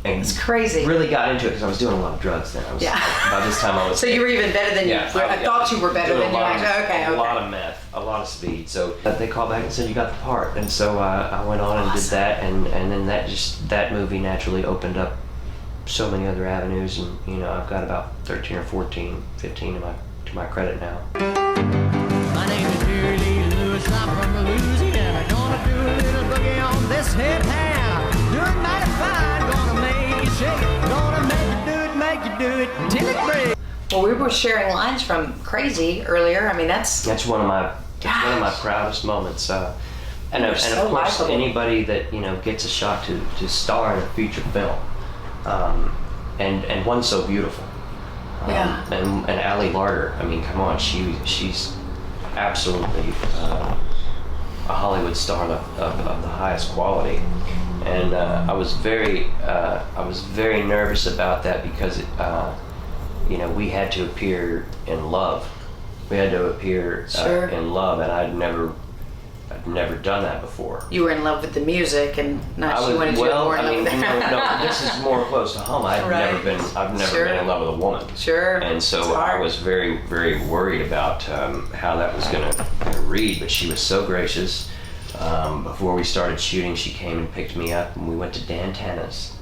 it's crazy. Really got into it because I was doing a lot of drugs then. By this time I was. So you were even better than I thought you were better than you actually. Okay. A lot of meth, a lot of speed. So they called back and said you got the part, and so I went on and did that, and then that movie naturally opened up so many other avenues, and I've got about 13 or 14, 15 to my credit now. My name is Jerry Lee Lewis, I'm from Louisiana. Gonna do a little boogie on this hip hand. Doing mighty fine, gonna make you shake it. Gonna make you do it till it breaks. Well, we were sharing lines from Crazy earlier. I mean, that's one of my proudest moments. And of course, likable. Anybody that gets a shot to star in a feature film, and one so beautiful. And Ali Larter. I mean, come on, she's absolutely a Hollywood star of the highest quality. And I was very nervous about that because we had to appear in love. We had to appear in love, and I'd never done that before. You were in love with the music, and not she wanted you to more in love with no, this is more close to home. I've never been in love with a woman. Sure. And so I was very, very worried about how that was going to read. But she was so gracious. Before we started shooting, she came and picked me up, and we went to Dan Tana's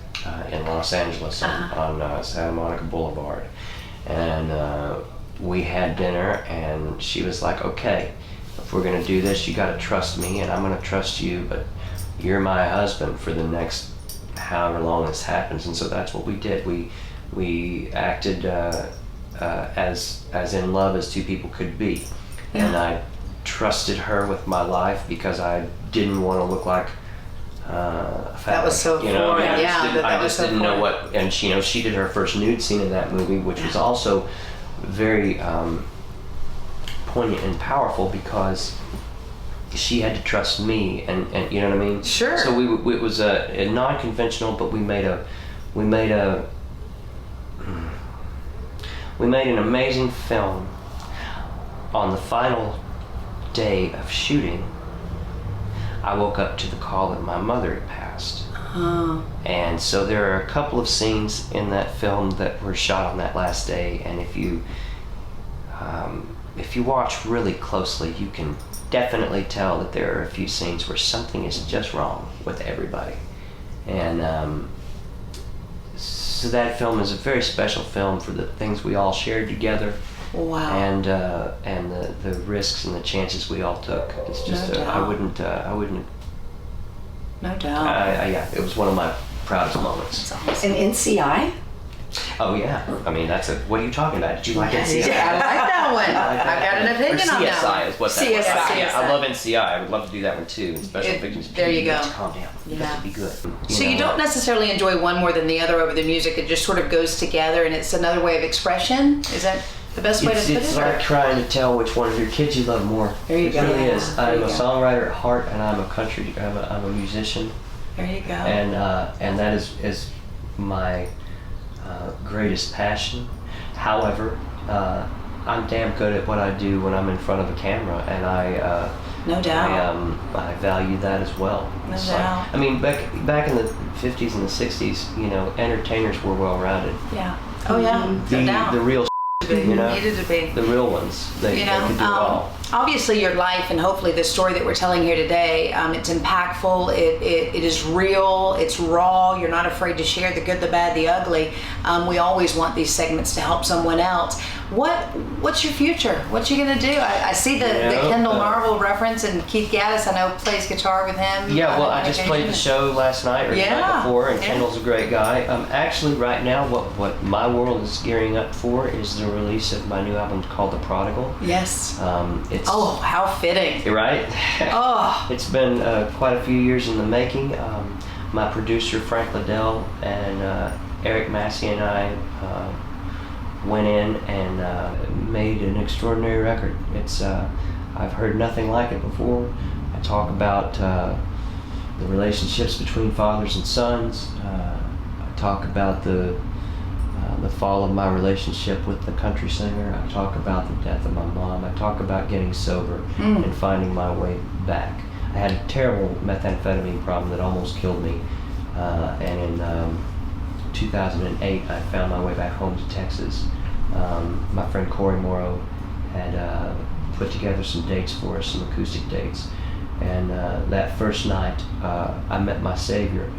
in Los Angeles on Santa Monica Boulevard, and we had dinner. And she was like, "Okay, if we're gonna do this, you gotta trust me, and I'm gonna trust you, but you're my husband for the next however long this happens." And so that's what we did. We acted as in love as two people could be. and I trusted her with my life because I didn't want to look like a That was so foreign. I just didn't know what. And she did her first nude scene in that movie, which was also very poignant and powerful because she had to trust me, and you know what I mean. Sure. So it was a non-conventional, but we made an amazing film. On the final day of shooting, I woke up to the call that my mother had passed. And so there are a couple of scenes in that film that were shot on that last day, and if you watch really closely, you can definitely tell that there are a few scenes where something is just wrong with everybody. And so that film is a very special film for the things we all shared together. Wow. And the risks and the chances we all took. It's just I wouldn't. No doubt. Yeah, it was one of my proudest moments. Awesome. And NCI? Oh yeah. I mean, what are you talking about? Did you like NCI? Yeah, I like that one. I've got an opinion on that one. CSI is what that was. CSI. I love NCI. I would love to do that one too. Special Victims. There you go. Calm down. That'd be good. So you don't necessarily enjoy one more than the other over the music. It just sort of goes together, and it's another way of expression. Is that the best way to put it? It's like trying to tell which one of your kids you love more. There you go. It really is. I'm a songwriter at heart, and I'm a musician. There you go. And that is my greatest passion. However, I'm damn good at what I do when I'm in front of a camera, and no doubt. I value that as well. No doubt. I mean, back in the 50s and the 60s, entertainers were well-rounded. Yeah. Oh yeah. No doubt. The real Needed to be. the real ones. They could do it all. Obviously, your life and hopefully the story that we're telling here today, it's impactful. It is real. It's raw. You're not afraid to share the good, the bad, the ugly. We always want these segments to help someone else. What's your future? What you gonna do? I see the Kendall Marvel reference, and Keith Gaddis, I know, plays guitar with him. Yeah, well, I just played the show last night or the night before, and Kendall's a great guy. Actually, right now, what my world is gearing up for is the release of my new album called The Prodigal. Yes. How fitting. Right? It's been quite a few years in the making. My producer, Frank Liddell, and Eric Massey and I went in and made an extraordinary record. It's I've heard nothing like it before. I talk about the relationships between fathers and sons. I talk about the fall of my relationship with the country singer. I talk about the death of my mom. I talk about getting sober and finding my way back. I had a terrible methamphetamine problem that almost killed me, and in 2008 I found my way back home to Texas. My friend Corey Morrow had put together some dates for us, some acoustic dates, and that first night I met my savior.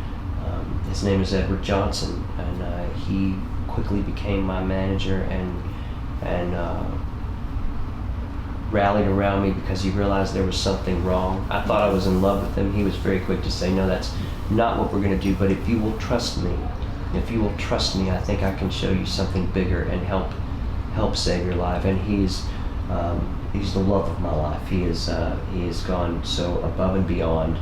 His name is Edward Johnson, and he quickly became my manager and rallied around me because he realized there was something wrong. I thought I was in love with him. He was very quick to say, no, that's not what we're going to do, but if you will trust me, I think I can show you something bigger and help save your life. And he's the love of my life. He has gone so above and beyond.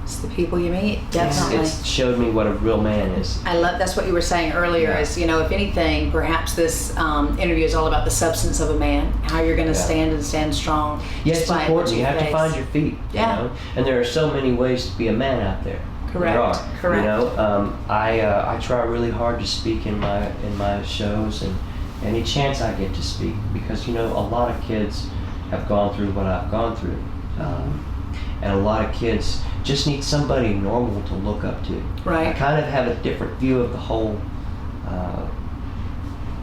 It's the people you meet, definitely. It's showed me what a real man is. I love, that's what you were saying earlier, is, if anything, perhaps this interview is all about the substance of a man, how you're going to stand and stand strong. Yeah, it's important. You have to find your feet. Yeah. And there are so many ways to be a man out there. Correct. There are. Correct. I try really hard to speak in my shows and any chance I get to speak, because a lot of kids have gone through what I've gone through, and a lot of kids just need somebody normal to look up to. Right. I kind of have a different view of the whole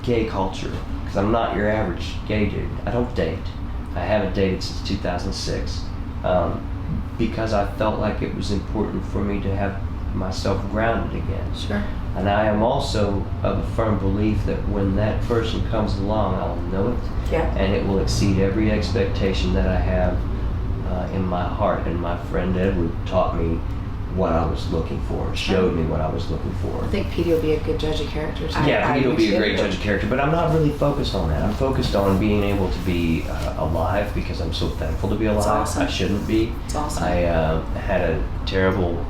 gay culture, because I'm not your average gay dude. I don't date. I haven't dated since 2006, because I felt like it was important for me to have myself grounded again. Sure. And I am also of a firm belief that when that person comes along, I'll know it, and it will exceed every expectation that I have in my heart. And my friend Edward taught me what I was looking for, showed me what I was looking for. I think Petey will be a good judge of characters. Yeah, Petey will be a great judge of character, but I'm not really focused on that. I'm focused on being able to be alive, because I'm so thankful to be alive. Awesome. I shouldn't be. It's awesome. I had a terrible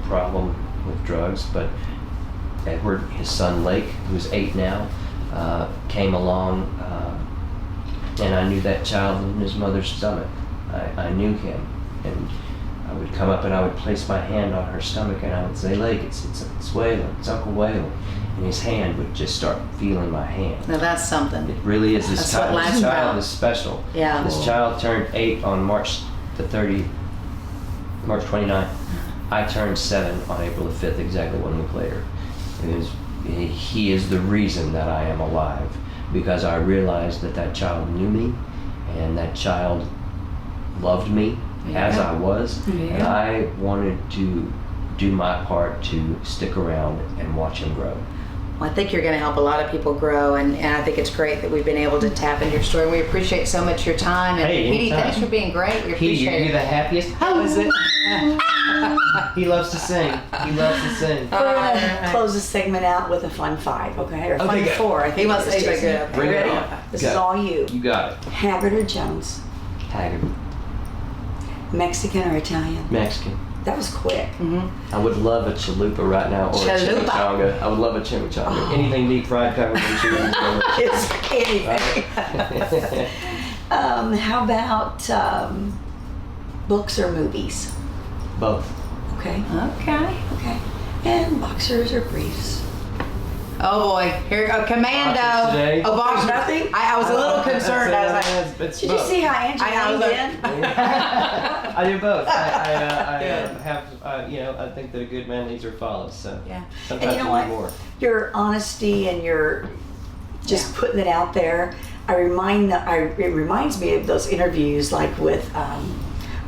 problem with drugs, but Edward, his son Lake, who's 8 now, came along, and I knew that child in his mother's stomach. I knew him, and I would come up and I would place my hand on her stomach and I would say, Lake, it's Waylon, it's Uncle Waylon. And his hand would just start feeling my hand. Now that's something. It really is. This child is special. Yeah. This child turned 8 on March 29th. I turned 7 on April the 5th, exactly 1 week later. He is the reason that I am alive, because I realized that child knew me, and that child loved me as I was, and I wanted to do my part to stick around and watch him grow. Well, I think you're going to help a lot of people grow, and I think it's great that we've been able to tap into your story. We appreciate so much your time. And Hey, Petey, anytime. thanks for being great. We appreciate it. You're the happiest. How is it? He loves to sing. He loves to sing. We're gonna close this segment out with a fun 5, okay? Or fun good. 4. I think He wants to it is, say Jason. good. Bring it Ready? on. This Go. is all you. You got it. Haggard or Jones? Haggard. Mexican or Italian? Mexican. That was quick. I would love a chalupa right now, or Chalupa. a chimichanga. I would love a chimichanga. Anything deep fried, covered in cheese. It's anything. How about books or movies? Both. Okay. Okay. Okay. And boxers or briefs? Oh boy, here Commando. Boxers today. Oh, boxers. Nothing? I was a little concerned. I was like, Did you see how Angie leaned in? I do both. I I think that a good man leads or follows. So Yeah. sometimes And you know you what? need more. Your honesty and your just putting it out there. It reminds me of those interviews, like with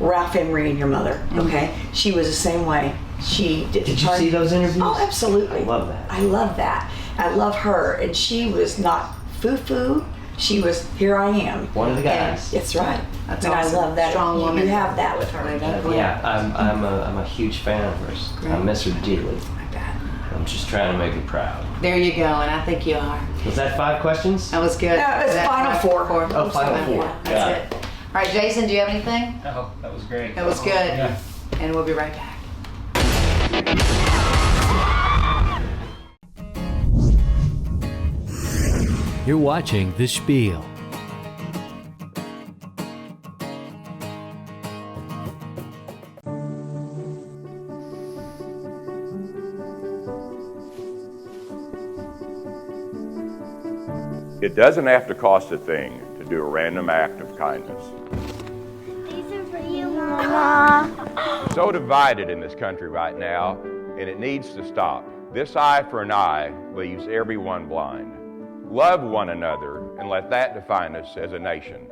Ralph Emery and your mother. Okay, she was the same way. She did. Did you see those interviews? Oh, absolutely. I love that. I love that. I love her, and she was not foo-foo. She was, here I am. One of the guys. And that's right. That's and awesome. I love that. Strong woman. You have that with her. Yeah, I'm a huge fan of hers. I miss her dearly. I bet. I'm just trying to make her proud. there you go, and I think you are. Was that 5 questions? That was good. No, it's That final five- 4. Oh, final 4. Yeah, that's it. All right, Jason, do you have anything? Oh, that was great. That was good. Yeah. And we'll be right back. You're watching The Spiel. It doesn't have to cost a thing to do a random act of kindness. These are for you, Mama. So divided in this country right now, and it needs to stop. This eye for an eye leaves everyone blind. Love one another and let that define us as a nation.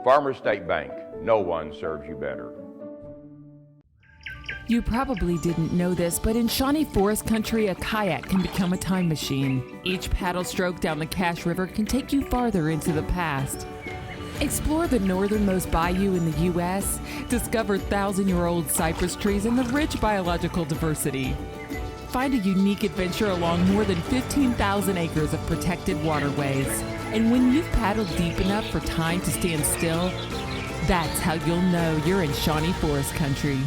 Farmers State Bank, no one serves you better. You probably didn't know this, but in Shawnee Forest Country, a kayak can become a time machine. Each paddle stroke down the Cache River can take you farther into the past. Explore the northernmost bayou in the U.S., discover 1,000-year-old cypress trees and the rich biological diversity. Find a unique adventure along more than 15,000 acres of protected waterways. And when you've paddled deep enough for time to stand still, that's how you'll know you're in Shawnee Forest Country.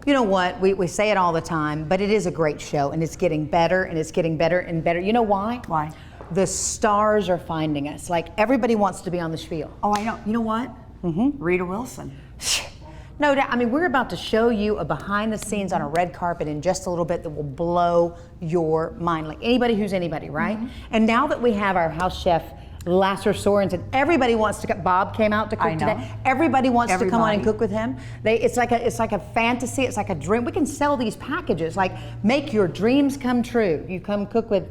You know what? We say it all the time, but it is a great show, and it's getting better, and it's getting better and better. You know why? Why? The stars are finding us. Like, everybody wants to be on the Spiel. Oh, I know. You know what? Mm-hmm. Rita Wilson. No doubt. I mean, we're about to show you a behind the scenes on a red carpet in just a little bit that will blow your mind. Like anybody who's anybody, right? Mm-hmm. And now that we have our house chef, Lasse Sorensen, everybody wants to. Bob came out to cook today. Everybody wants to come on and cook with him. It's like a fantasy. It's like a dream. We can sell these packages. Like, make your dreams come true. You come cook with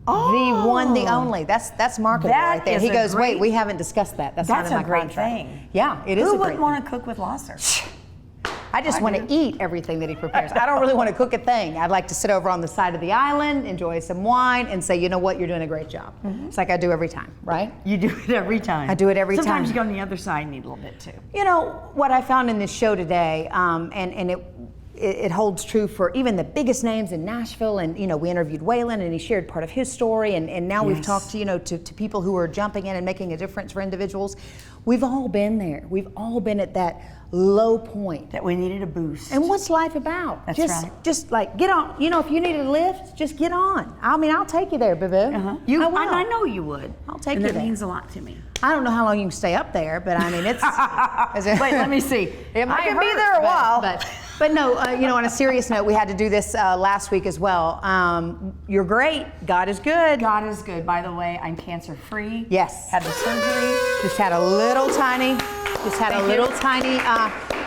the one, the only. That's marketing right there. He goes, wait, we haven't discussed that. That's not in my contract. That's a great thing. Yeah, it is. Who a great wouldn't want to cook with Lasse? I just want to eat everything that he prepares. I don't really want to cook a thing. I'd like to sit over on the side of the island, enjoy some wine, and say, you know what, you're doing a great job. It's like I do every time, right? You do it every time. I do it every time. Sometimes you go on the other side and eat a little bit too. You know, what I found in this show today, and it holds true for even the biggest names in Nashville, and you know, we interviewed Waylon and he shared part of his story, and now we've talked to, you know, to people who are jumping in and making a difference for individuals. We've all been there. We've all been at that low point. That we needed a boost. And what's life about? That's just, right. Just like get on. You know, if you needed a lift, just get on. I mean, I'll take you there, boo-boo. I know you would. I'll take and you that there. means a lot to me. I don't know how long you can stay up there, but I mean, it's. Wait, let me see. It might I can be hurt, there a while. But no, you know, on a serious note, we had to do this last week as well. You're great. God is good. God is good. By the way, I'm cancer-free. Yes. Had the surgery. Just had a little tiny.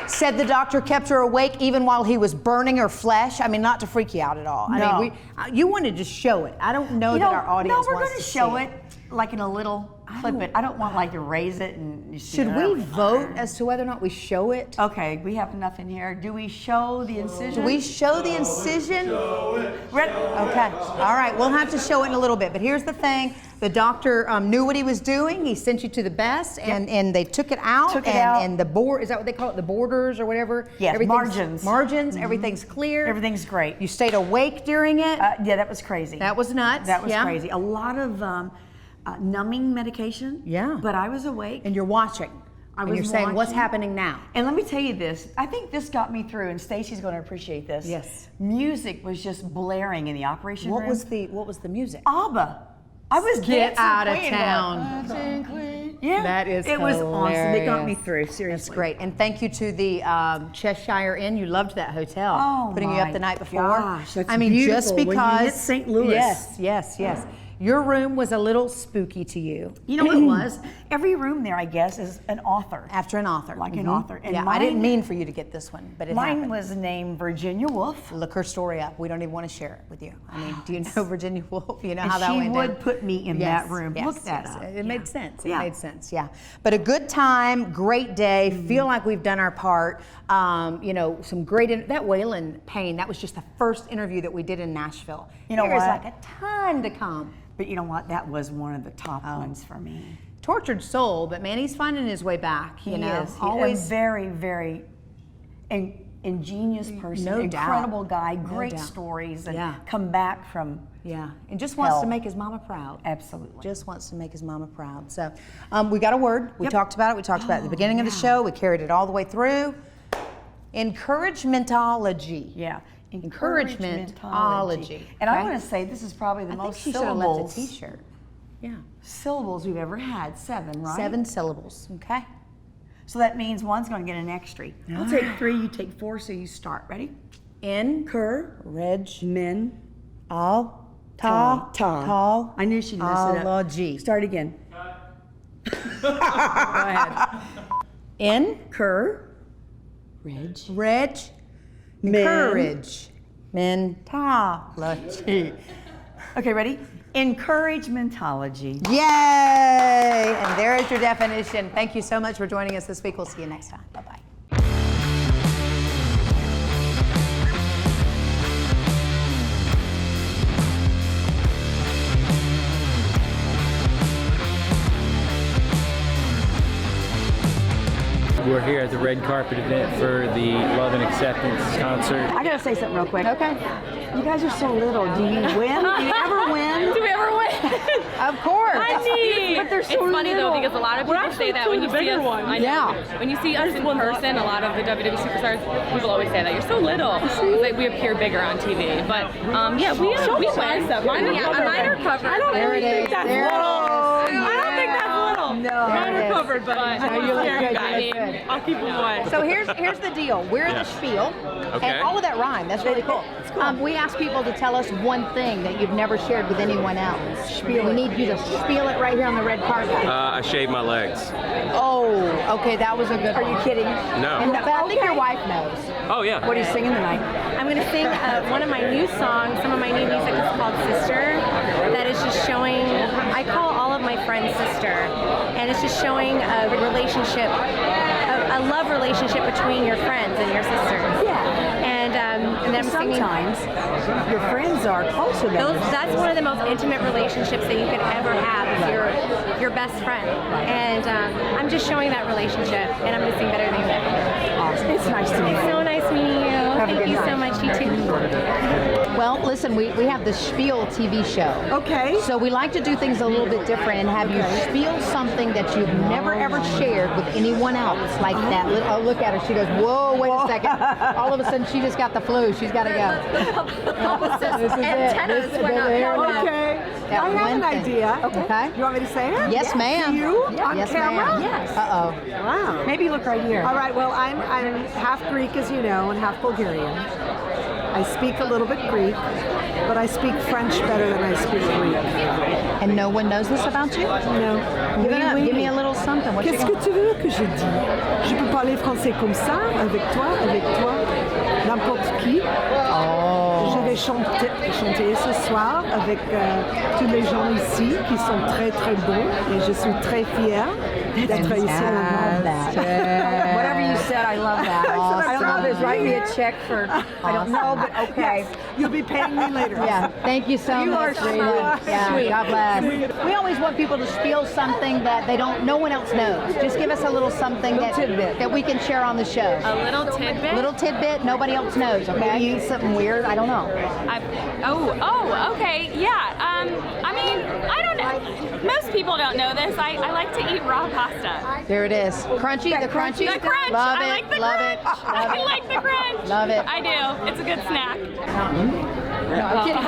Said the doctor kept her awake even while he was burning her flesh. I mean, not to freak you out at all. No. I mean, you wanted to show it. I don't know that our audience No, we're wants going to see show it like in a little clip it. I don't want like to raise it and you see Should it. we vote as to whether or not we show it? Okay, we have enough in here. Do we show the incision? Do we show the incision? Okay. All right. We'll have to show it in a little bit. But here's the thing. The doctor knew what he was doing. He sent you to the best, and they took it out. And the board, is that what they call it? The borders or whatever? Yes, margins. Margins. Everything's clear. Everything's great. You stayed awake during it? Yeah, that was crazy. That was nuts. That was crazy. A lot of numbing medication. Yeah. But I was awake. And you're watching. And you're saying, what's happening now? And let me tell you this. I think this got me through, and Stacy's going to appreciate this. Yes. Music was just blaring in the operation room. What was the music? ABBA. I was Get dancing out of Queen town. going, yeah. That is It was awesome. It got me through, seriously. That's great. And thank you to the Cheshire Inn. You loved that hotel. Oh, putting you up the night before. Gosh, that's I mean, just beautiful. because When you hit St. Louis. Yes. Your room was a little spooky to you. You know what it was? Every room there, I guess, is an author. After an author. Like an author. And yeah, I didn't mean for you to get this one, but it mine happened. was named Virginia Woolf. Look her story up. We don't even want to share it with you. I mean, do you know Virginia Woolf? You know And how that she went would down? put me in that room. Yes, Look that yes. up. It made sense. It Yeah. made sense, yeah. But a good time, great day, feel like we've done our part. You know, some great, that Waylon Payne, that was just the first interview that we did in Nashville. You know There's what? like a ton to come. But you know what? That was one of the top ones for me. Tortured soul, but man, he's finding his way back. He You know, is. always a very, very ingenious person. No doubt. Incredible guy. No Great doubt. stories. And Yeah. come back from and just wants hell. to make his mama proud. Absolutely. Just wants to make his mama proud. So we got a word. We talked about it. We talked about it at the beginning of the show. We carried it all the way through. Encouragementology. Yeah. Encouragementology. And I want to say this is probably the I most think she should have left syllables. a T-shirt. Yeah. Syllables we've ever had. 7, right? 7 syllables. Okay. So that means one's going to get an extra. I'll take 3, you take 4, so you start. Ready? Encouragement. Ta. Tall. I knew she'd mess it up. G. Start again. Go ahead. Encouragementology. Okay, ready? Encouragementology. Yay! And there is your definition. Thank you so much for joining us this week. We'll see you next time. Bye-bye. We're here at the red carpet event for the Love and Acceptance concert. I gotta say something real quick. Okay. You guys are so little. Do you win? Do you ever win? Do we ever win? Of course. But they're so it's funny though because a lot of people say that when you see us. I know. When you see us in person, a lot of the WWE superstars, people always say that you're so little. It's like we appear bigger on TV. But yeah, we win. Mine are covered. I don't really think that's little. I don't think that's little. No, mine are covered, but you look good. I'll keep them away. So here's the deal. We're the Spiel, and all of that rhyme. That's really cool. We ask people to tell us one thing that you've never shared with anyone else. Spiel. We need you to spiel it right here on the red carpet. I shaved my legs. Oh, okay, that was a good one. Are you kidding? No. But I think your wife knows. Oh yeah. What are you singing tonight? I'm going to sing one of my new songs. Some of my new music is called Sister. That is just showing, I call all of my friends sister. And it's just showing a relationship, a a love relationship between your friends and your sisters. Yeah. And then sometimes your friends are closer than that's one of the most intimate relationships that you could ever have with your best friend. And I'm just showing that relationship, and I'm missing better than that. Awesome. It's nice to meet you. So nice meeting you. Thank you so much. You too. Well, listen, we have the Spiel TV show. Okay. So we like to do things a little bit different and have you spiel something that you've never ever shared with anyone else. Like that. Oh, look at her. She goes, whoa, wait a second. All of a sudden, she just got the flu. She's got to go. This is antennas it. went up. Okay. That I have an one thing. idea. Okay. You want me to say it? Yes, ma'am. To you? Yeah. On Yes, camera? ma'am. Yes. Uh-oh. Wow. Maybe look right here. All right, well, I'm half Greek, as you know, and half Bulgarian. I speak a little bit Greek, but I speak French better than I speak Greek. And no one knows this about you? No. Give it up. Give me a little something. What Qu'est-ce que tu veux que je dise? Je peux parler français comme ça, avec toi, n'importe qui. Oh. Je vais chanter ce soir avec tous les gens ici qui sont très très bons et je suis très fière d'être ici à la Whatever you said, I love that. I don't know if there's write me a check for, I don't know, but okay. Yes, you'll be paying me later. Yeah, thank you so You much. are sweet. Yeah, Sweet. God bless. We always want people to spiel something that no one else knows. Just give us a little something that we can share on the show. A little tidbit? Little tidbit nobody else knows, okay? Maybe you eat something weird, I don't know. Okay, yeah. I mean, I don't know. Most people don't know this. I like to eat raw pasta. There it is. Crunchy, the crunchy. The crunch. Love I it, like the love crunch. it. Love I it. like the crunch. Love it. I do. It's a good snack. No, I'm kidding.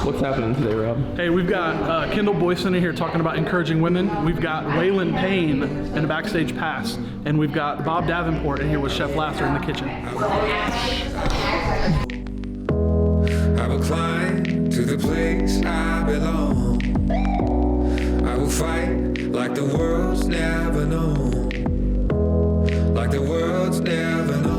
What's happening today, Rob? Hey, we've got Kendall Boysen in here talking about encouraging women. We've got Waylon Payne in the backstage pass, and we've got Bob Davenport in here with Chef Lasse in the kitchen. I will climb to the place I belong. I will fight like the world's never known. Like the world's never known.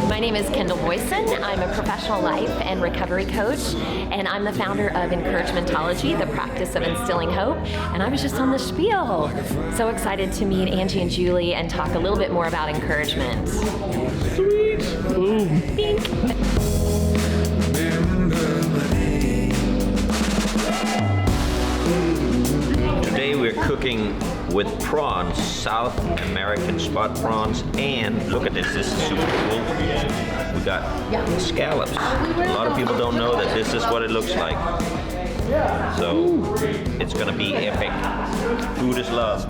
My name is Kendall Boysen. I'm a professional life and recovery coach, and I'm the founder of Encouragementology, the practice of instilling hope. And I was just on the Spiel. So excited to meet Angie and Julie and talk a little bit more about encouragement. Sweet. Boom. Today we're cooking with prawns, South American spot prawns, and look at this is super cool. We got scallops. A lot of people don't know that this is what it looks like. So it's gonna be epic. Food is love.